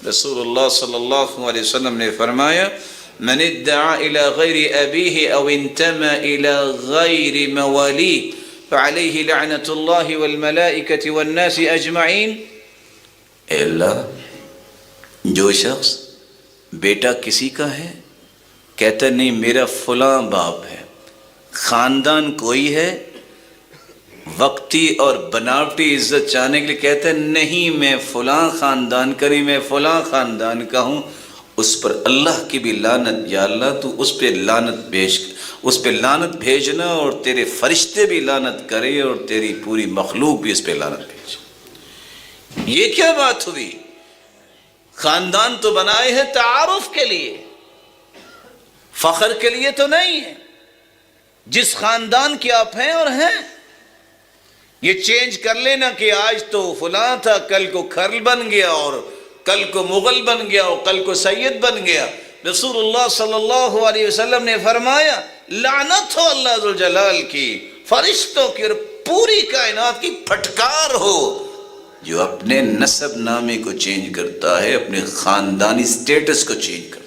رسول اللہ صلی اللہ علیہ وسلم نے فرمایا من ادعا الى غیر ابیہ او انتمى الى غیر موالیہ فعلیہ لعنت اللہ والملائکۃ والناس اجمعین۔ اے اللہ، جو شخص بیٹا کسی کا ہے، کہتا نہیں میرا فلاں باپ ہے، خاندان کوئی ہے، وقتی اور بناوٹی عزت چاہنے کے لیے کہتا ہے نہیں میں فلاں خاندان کا نہیں، میں فلاں خاندان کا ہوں، اس پر اللہ کی بھی لعنت، یا اللہ تو اس پہ لعنت بھیجنا اور تیرے فرشتے بھی لعنت کرے اور تیری پوری مخلوق بھی اس پہ لعنت بھیجے۔ یہ کیا بات ہوئی؟ خاندان تو بنائے ہیں تعارف کے لیے، فخر کے لیے تو نہیں ہے۔ جس خاندان کے آپ ہیں اور ہیں، یہ چینج کر لینا کہ آج تو فلاں تھا، کل کو کھرل بن گیا اور کل کو مغل بن گیا اور کل کو سید بن گیا۔ رسول اللہ صلی اللہ علیہ وسلم نے فرمایا لعنت ہو اللہ ذوالجلال کی، فرشتوں کی اور پوری کائنات کی پھٹکار ہو جو اپنے نسب نامے کو چینج کرتا ہے، اپنے خاندانی سٹیٹس کو چینج کرتا ہے۔